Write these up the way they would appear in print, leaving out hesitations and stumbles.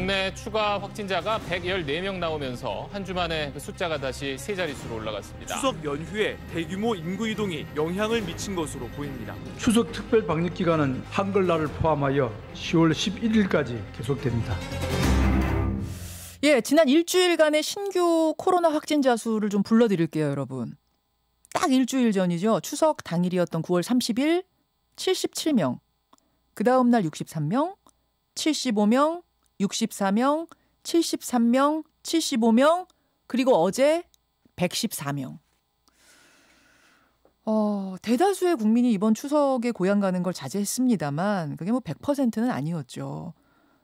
국내 추가 확진자가 114명 나오면서 한 주 만에 그 숫자가 다시 세 자릿수로 올라갔습니다. 추석 연휴에 대규모 인구 이동이 영향을 미친 것으로 보입니다. 추석 특별 방역 기간은 한글날을 포함하여 10월 11일까지 계속됩니다. 예, 지난 일주일간의 신규 코로나 확진자 수를 좀 불러드릴게요, 여러분. 딱 일주일 전이죠. 추석 당일이었던 9월 30일 77명, 그 다음 날 63명, 75명, 64명, 73명, 75명, 그리고 어제 114명. 대다수의 국민이 이번 추석에 고향 가는 걸 자제했습니다만 그게 뭐 100%는 아니었죠.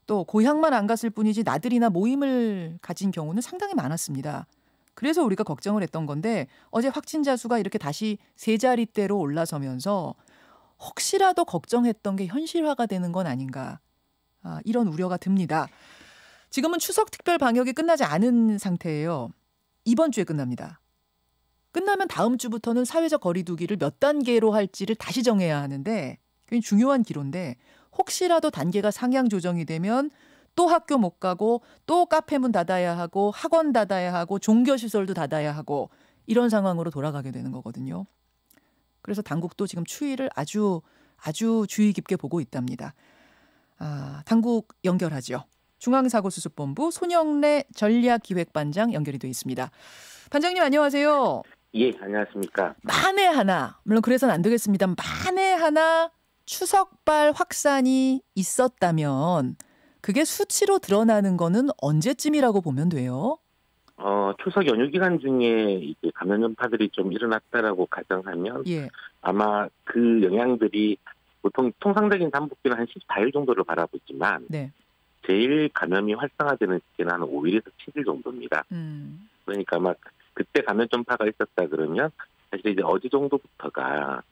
또 고향만 안 갔을 뿐이지 나들이나 모임을 가진 경우는 상당히 많았습니다. 그래서 우리가 걱정을 했던 건데 어제 확진자 수가 이렇게 다시 세 자릿대로 올라서면서 혹시라도 걱정했던 게 현실화가 되는 건 아닌가, 이런 우려가 듭니다. 지금은 추석 특별 방역이 끝나지 않은 상태예요. 이번 주에 끝납니다. 끝나면 다음 주부터는 사회적 거리 두기를 몇 단계로 할지를 다시 정해야 하는데 굉장히 중요한 기로인데 혹시라도 단계가 상향 조정이 되면 또 학교 못 가고 또 카페 문 닫아야 하고 학원 닫아야 하고 종교시설도 닫아야 하고 이런 상황으로 돌아가게 되는 거거든요. 그래서 당국도 지금 추이를 아주 주의 깊게 보고 있답니다. 당국 연결하죠. 중앙사고수습본부 손영래 전략기획반장 연결이 돼 있습니다. 반장님 안녕하세요. 예, 안녕하십니까. 만에 하나, 물론 그래서는 안 되겠습니다. 만에 하나 추석발 확산이 있었다면 그게 수치로 드러나는 거는 언제쯤이라고 보면 돼요? 추석 연휴 기간 중에 이제 감염 전파들이 좀 일어났다라고 가정하면 예. 아마 그 영향들이 보통 통상적인 잠복기는 한 14일 정도를 바라보지만 네. 제일 감염이 활성화되는 시기는 한 5일에서 7일 정도입니다. 그러니까 아마 그때 감염 전파가 있었다 그러면 사실 이제 어제 정도부터가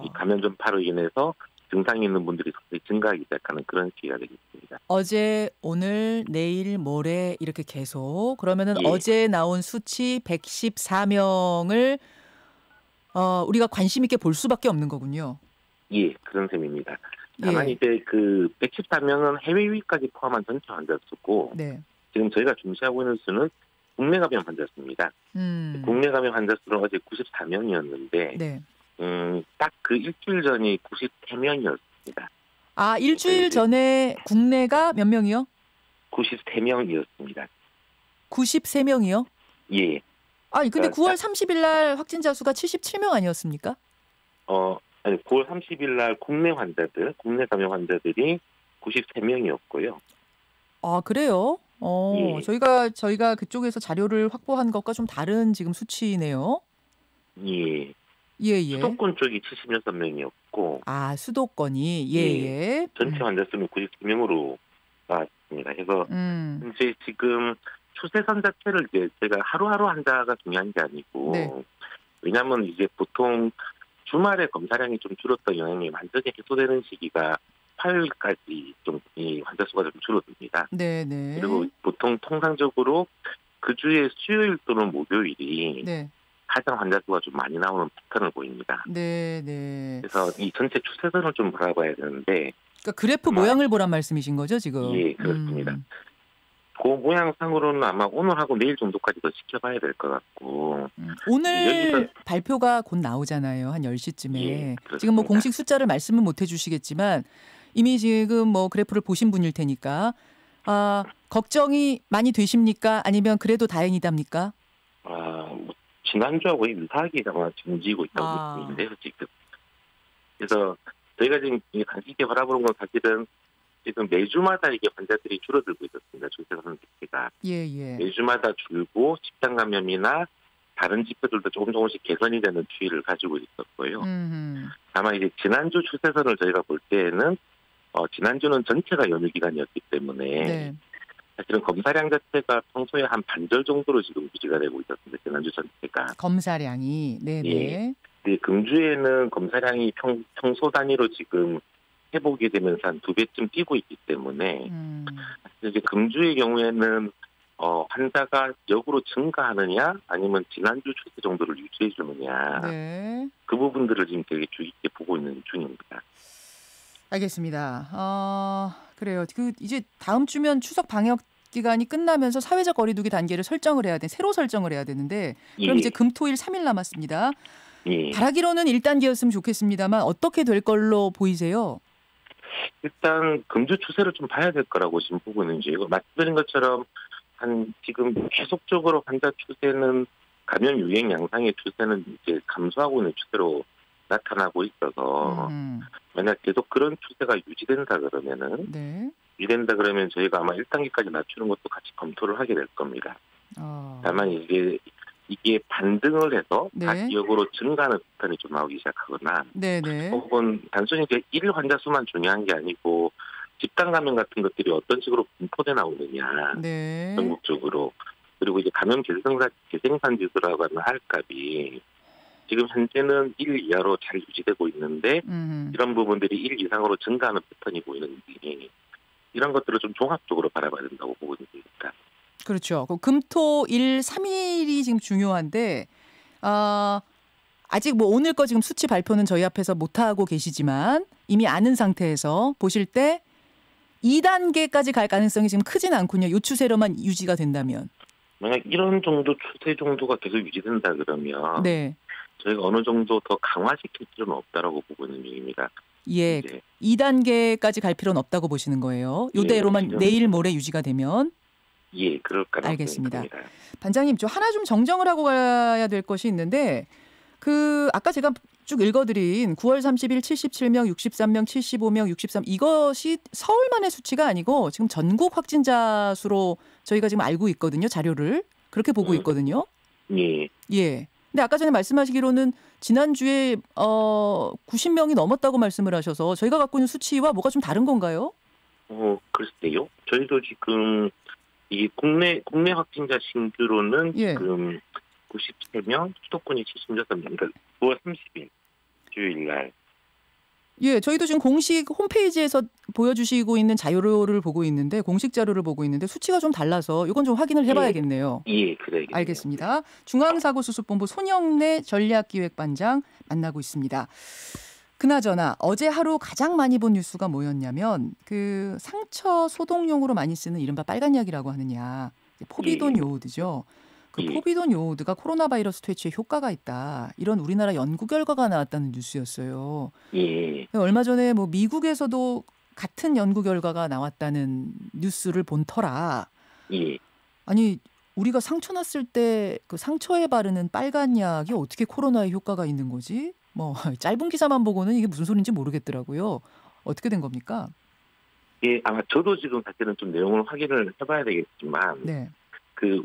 이 감염 전파로 인해서 증상이 있는 분들이 증가하기 시작하는 그런 시기가 되겠습니다. 어제, 오늘, 내일, 모레 이렇게 계속 그러면은 예. 어제 나온 수치 114명을 우리가 관심 있게 볼 수밖에 없는 거군요. 예, 그런 셈입니다. 다만 예. 이제 그 114명은 해외 유입까지 포함한 전체 환자 수고 네. 지금 저희가 중시하고 있는 수는 국내 감염 환자 수입니다. 국내 감염 환자 수는 어제 94명이었는데 네. 딱 그 일주일 전이 93명이었습니다. 일주일 전에 국내가 몇 명이요? 93명이었습니다. 93명이요? 예. 근데 9월 30일 날 확진자 수가 77명 아니었습니까? 아니 9월 30일 날 국내 감염 환자들이 93명이었고요. 그래요? 예. 저희가 그쪽에서 자료를 확보한 것과 좀 다른 지금 수치네요. 예. 예. 수도권 쪽이 76명이었고. 수도권이 예. 전체 환자 수는 92명으로 나왔습니다. 그래서 이제 지금 추세선 자체를 이제 제가 하루하루 환자가 중요한 게 아니고, 네. 왜냐하면 이제 보통 주말에 검사량이 좀 줄었던 영향이 완전히 해소되는 시기가 화요일까지 좀 이 환자 수가 좀 줄어듭니다. 네네. 그리고 보통 통상적으로 그 주에 수요일 또는 목요일이 네. 가장 환자 수가 좀 많이 나오는 패턴을 보입니다. 네네. 그래서 이 전체 추세선을 좀 바라봐야 되는데. 그러니까 그래프 모양을 보란 말씀이신 거죠 지금? 예, 그렇습니다. 그 모양상으로는 아마 오늘하고 내일 정도까지 더 지켜봐야 될 것 같고. 오늘 발표가 곧 나오잖아요. 한 10시쯤에. 예, 지금 뭐 공식 숫자를 말씀은 못 해주시겠지만 이미 지금 뭐 그래프를 보신 분일 테니까 걱정이 많이 되십니까? 아니면 그래도 다행이답니까? 지난주하고 유사하게 아마 지금 움직이고 있다고 보이는데요, 지금. 그래서 저희가 지금 단기 있게 바라보는 건 사실은 지금 매주마다 이게 환자들이 줄어들고 있었습니다. 추세선 자체가. 예. 매주마다 줄고 집단 감염이나 다른 지표들도 조금씩 개선이 되는 추이를 가지고 있었고요. 다만 이제 지난주 추세선을 저희가 볼 때에는 지난주는 전체가 연휴 기간이었기 때문에 네. 사실은 검사량 자체가 평소에 한 반절 정도로 지금 유지가 되고 있었습니다. 지난주 전체가. 검사량이. 네네. 예. 근데 금주에는 검사량이 평소 단위로 지금 회복이 되면서 한 2배쯤 뛰고 있기 때문에 이제 금주의 경우에는 환자가 역으로 증가하느냐 아니면 지난주 추세 정도를 유지해 주느냐 네. 그 부분들을 지금 되게 주의 깊게 보고 있는 중입니다. 알겠습니다. 그래요. 이제 다음 주면 추석 방역 기간이 끝나면서 사회적 거리두기 단계를 새로 설정을 해야 되는데 그럼 이제 금, 토, 일 3일 남았습니다. 바라기로는 1단계였으면 좋겠습니다만 어떻게 될 걸로 보이세요? 일단 금주 추세를 좀 봐야 될 거라고 지금 보고 있는지 말씀드린 것처럼 지금 계속적으로 환자 추세는 감염 유행 양상의 추세는 이제 감소하고 있는 추세로 나타나고 있어서 만약 계속 그런 추세가 유지된다 그러면 저희가 아마 1단계까지 낮추는 것도 같이 검토를 하게 될 겁니다. 다만 이게 반등을 해서 다시 역으로 증가하는 패턴이 좀 나오기 시작하거나 혹은 단순히 이제 1일 환자 수만 중요한 게 아니고 집단 감염 같은 것들이 어떤 식으로 분포돼 나오느냐 전국적으로 그리고 이제 감염 재생산 지수라고 하는 R값이 지금 현재는 1 이하로 잘 유지되고 있는데 이런 부분들이 1 이상으로 증가하는 패턴이 보이는지 이런 것들을 좀 종합적으로 바라봐야 된다고 보고 있습니다. 그렇죠. 금, 토, 일 3일이 지금 중요한데 아직 뭐 오늘 거 지금 수치 발표는 저희 앞에서 못하고 계시지만 이미 아는 상태에서 보실 때 2단계까지 갈 가능성이 지금 크진 않군요. 이 추세로만 유지가 된다면. 만약 이런 정도 추세 정도가 계속 유지된다 그러면 저희가 어느 정도 더 강화시킬 필요는 없다라고 보고 있는 중입니다. 예, 2단계까지 갈 필요는 없다고 보시는 거예요. 이대로만 내일 모레 유지가 되면. 예, 그럴 가능성이 알겠습니다. 큽니다. 반장님, 저 하나 좀 정정을 하고 가야 될 것이 있는데 아까 제가 쭉 읽어드린 9월 30일 77명, 63명, 75명, 63 이것이 서울만의 수치가 아니고 지금 전국 확진자 수로 저희가 지금 알고 있거든요. 자료를. 그렇게 보고 있거든요. 예. 근데 아까 전에 말씀하시기로는 지난주에 90명이 넘었다고 말씀을 하셔서 저희가 갖고 있는 수치와 뭐가 좀 다른 건가요? 글쎄요. 저희도 지금 이 국내 확진자 신규로는 지금 93명, 수도권이 76명, 그러니까 9월 30일 주요일 날. 예, 저희도 지금 공식 홈페이지에서 보여주시고 있는 자료를 보고 있는데 공식 자료를 보고 있는데 수치가 좀 달라서 이건 좀 확인을 해봐야겠네요. 그래요. 알겠습니다. 중앙사고수습본부 손영래 전략기획반장 만나고 있습니다. 그나저나 어제 하루 가장 많이 본 뉴스가 뭐였냐면 상처 소독용으로 많이 쓰는 이른바 빨간 약이라고 하는 약, 포비돈 요오드죠. 포비돈 요오드가 코로나 바이러스 퇴치에 효과가 있다. 이런 우리나라 연구 결과가 나왔다는 뉴스였어요. 얼마 전에 뭐 미국에서도 같은 연구 결과가 나왔다는 뉴스를 본 터라. 아니 우리가 상처 났을 때 그 상처에 바르는 빨간 약이 어떻게 코로나에 효과가 있는 거지? 뭐 짧은 기사만 보고는 이게 무슨 소리인지 모르겠더라고요. 어떻게 된 겁니까? 아마 저도 지금 사실은 좀 내용을 확인을 해봐야 되겠지만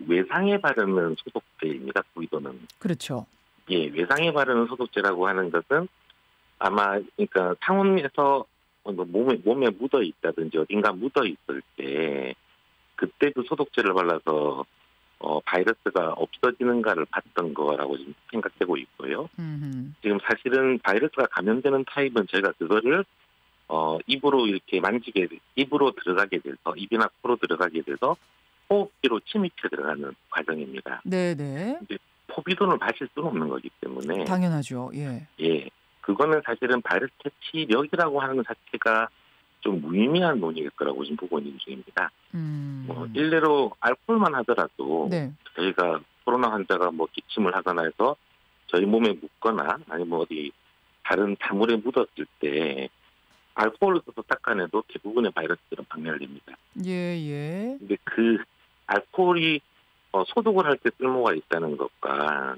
외상에 바르는 소독제입니다. 포비돈은. 그렇죠. 외상에 바르는 소독제라고 하는 것은 아마 그러니까 상온에서 몸에 묻어 있다든지 어딘가 묻어 있을 때 그때 그 소독제를 발라서 바이러스가 없어지는가를 봤던 거라고 지금 생각되고 있고요. 지금 사실은 바이러스가 감염되는 타입은 저희가 그거를 입으로 이렇게 입으로 들어가게 돼서 입이나 코로 들어가게 돼서 호흡기로 침입해 들어가는 과정입니다. 네네. 이제 포비돈을 마실 수는 없는 거기 때문에. 당연하죠. 그거는 사실은 바이러스 퇴치력이라고 하는 것 자체가 좀 무의미한 논의일 거라고 지금 보고 있는 중입니다. 일례로 알코올만 하더라도 저희가 코로나 환자가 뭐 기침을 하거나 해서 저희 몸에 묻거나 아니면 어디 다른 사물에 묻었을 때 알코올을 써서 닦아내도 대부분의 바이러스들은 박멸됩니다. 근데 그 알코올이 소독을 할 때 쓸모가 있다는 것과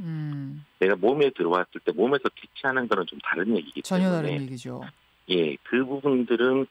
내가 몸에 들어왔을 때 몸에서 퇴치하는 거는 좀 다른 얘기이기 때문에 전혀 다른 얘기죠. 그 부분들은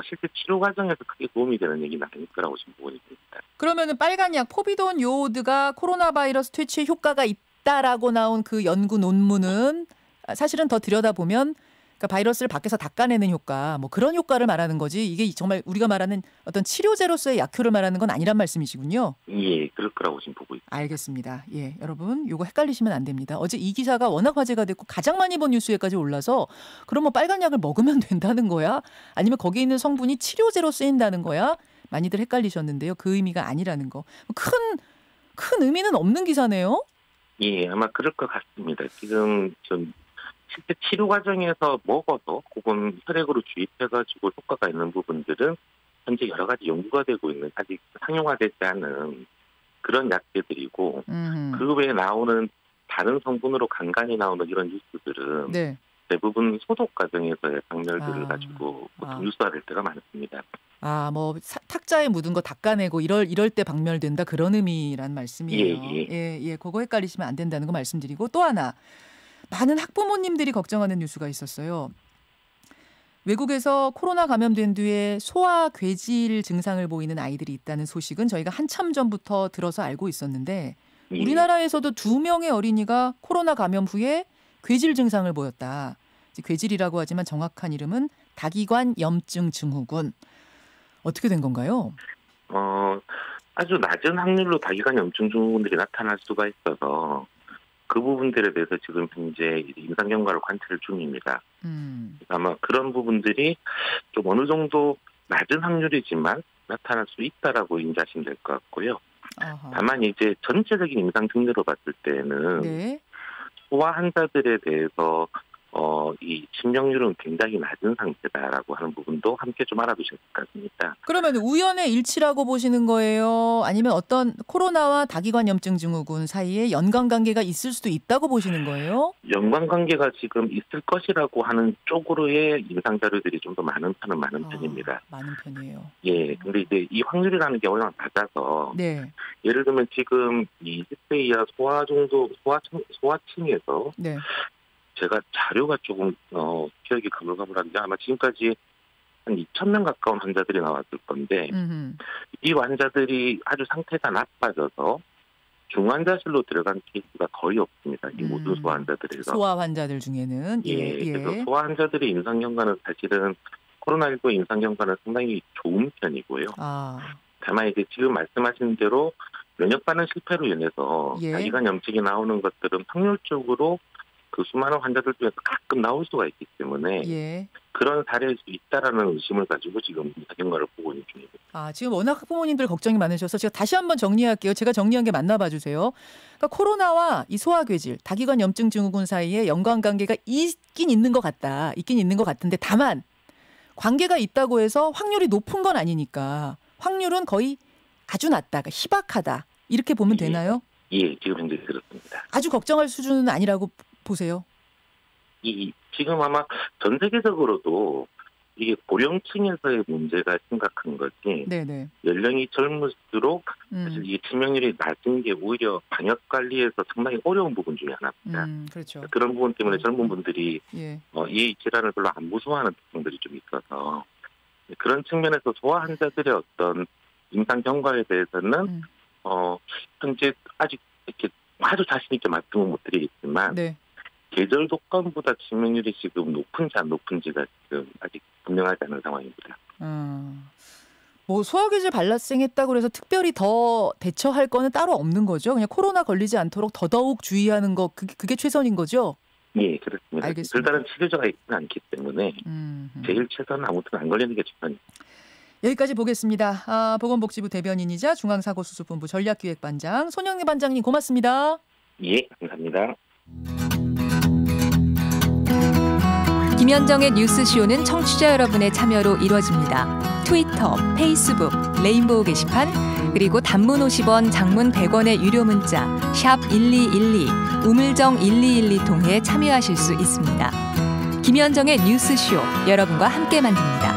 실제 치료 과정에서 크게 도움이 되는 얘기는 아닐 거라고 지금 보고 있습니다. 그러면은 빨간 약 포비돈 요오드가 코로나 바이러스 퇴치에 효과가 있다라고 나온 그 연구 논문은 사실은 더 들여다보면 그러니까 바이러스를 밖에서 닦아내는 효과, 뭐 그런 효과를 말하는 거지 이게 정말 우리가 말하는 어떤 치료제로서의 약효를 말하는 건 아니란 말씀이시군요. 그럴 거라고 지금 보고 있습니다. 알겠습니다. 여러분 요거 헷갈리시면 안 됩니다. 어제 이 기사가 워낙 화제가 됐고 가장 많이 본 뉴스에까지 올라서 그럼 뭐 빨간 약을 먹으면 된다는 거야? 아니면 거기에 있는 성분이 치료제로 쓰인다는 거야? 많이들 헷갈리셨는데요. 그 의미가 아니라는 거. 큰 의미는 없는 기사네요. 아마 그럴 것 같습니다. 지금 좀 실제 치료 과정에서 먹어도 혹은 혈액으로 주입해가지고 효과가 있는 부분들은 현재 여러 가지 연구가 되고 있는 아직 상용화되지 않은 그런 약제들이고 그 외에 나오는 다른 성분으로 간간히 나오는 이런 뉴스들은 네. 대부분 소독 과정에서의 박멸들을 가지고 보통 뉴스화될 때가 많습니다. 뭐 탁자에 묻은 거 닦아내고 이럴 때 박멸된다 그런 의미란 말씀이에요. 예, 그거 헷갈리시면 안 된다는 거 말씀드리고 또 하나 많은 학부모님들이 걱정하는 뉴스가 있었어요. 외국에서 코로나 감염된 뒤에 소화 괴질 증상을 보이는 아이들이 있다는 소식은 저희가 한참 전부터 들어서 알고 있었는데 우리나라에서도 2명의 어린이가 코로나 감염 후에 괴질 증상을 보였다. 괴질이라고 하지만 정확한 이름은 다기관 염증 증후군. 어떻게 된 건가요? 아주 낮은 확률로 다기관 염증 증후군들이 나타날 수가 있어서 그 부분들에 대해서 지금 현재 임상 경과를 관찰 중입니다. 아마 그런 부분들이 좀 어느 정도 낮은 확률이지만 나타날 수 있다라고 인지하시면 될 것 같고요. 다만 이제 전체적인 임상 증례로 봤을 때는 네. 소아 환자들에 대해서 이 치명률은 굉장히 낮은 상태다라고 하는 부분도 함께 좀 알아두실 것 같습니다. 그러면 우연의 일치라고 보시는 거예요? 아니면 어떤 코로나와 다기관 염증 증후군 사이에 연관관계가 있을 수도 있다고 보시는 거예요? 연관관계가 지금 있을 것이라고 하는 쪽으로의 임상 자료들이 좀 더 많은 편입니다. 많은 편이에요. 예, 근데 이제 이 확률이라는 게 워낙 낮아서 네. 예를 들면 지금 20대 이하 소아층에서 네. 제가 자료가 조금 기억이 가물가물한데 아마 지금까지 한 2,000명 가까운 환자들이 나왔을 건데 이 환자들이 아주 상태가 나빠져서 중환자실로 들어간 케이스가 거의 없습니다. 이 모든 소아 환자들에서. 소아 환자들 중에는. 그래서 소아 환자들의 임상 경과는 사실은 코로나19 임상 경과는 상당히 좋은 편이고요. 다만 이제 지금 말씀하신 대로 면역 반응 실패로 인해서 다기관 염증이 나오는 것들은 확률적으로 그 수많은 환자들 중에서 가끔 나올 수가 있기 때문에 그런 사례일 수 있다라는 의심을 가지고 지금 경과를 보고 있는 중입니다. 지금 워낙 학부모님들 걱정이 많으셔서 제가 다시 한번 정리할게요. 제가 정리한 게 맞나 봐주세요. 그러니까 코로나와 이 소아괴질, 다기관 염증 증후군 사이에 연관관계가 있긴 있는 것 같다. 있긴 있는 것 같은데 다만 관계가 있다고 해서 확률이 높은 건 아니니까 확률은 거의 아주 낮다, 그러니까 희박하다. 이렇게 보면 되나요? 예, 지금 현재 그렇습니다. 아주 걱정할 수준은 아니라고 보세요? 지금 아마 전 세계적으로도 이게 고령층에서의 문제가 심각한 것이 네네. 연령이 젊을수록 사실 이 치명률이 낮은 게 오히려 방역 관리에서 상당히 어려운 부분 중에 하나입니다. 그렇죠. 그런 부분 때문에 젊은 분들이 이 질환을 별로 안 무서워하는 특성들이 좀 있어서 그런 측면에서 소아 환자들의 어떤 임상 경과에 대해서는 현재 아직 이렇게 아주 자신 있게 말씀은 못 드리겠지만 계절 독감보다 치명률이 지금 높은지 안 높은지가 지금 아직 분명하지 않은 상황입니다. 뭐 소아괴질 발생했다고 해서 특별히 더 대처할 거는 따로 없는 거죠? 그냥 코로나 걸리지 않도록 더더욱 주의하는 거 그게 최선인 거죠? 예, 그렇습니다. 알겠습니다. 별다른 치료제가 있지는 않기 때문에 제일 최선은 아무튼 안 걸리는 게 최선입니다. 여기까지 보겠습니다. 보건복지부 대변인이자 중앙사고수습본부 전략기획반장 손영래 반장님 고맙습니다. 예, 감사합니다. 김현정의 뉴스쇼는 청취자 여러분의 참여로 이루어집니다. 트위터, 페이스북, 레인보우 게시판, 그리고 단문 50원, 장문 100원의 유료 문자 샵 1212, 우물정 1212 통해 참여하실 수 있습니다. 김현정의 뉴스쇼, 여러분과 함께 만듭니다.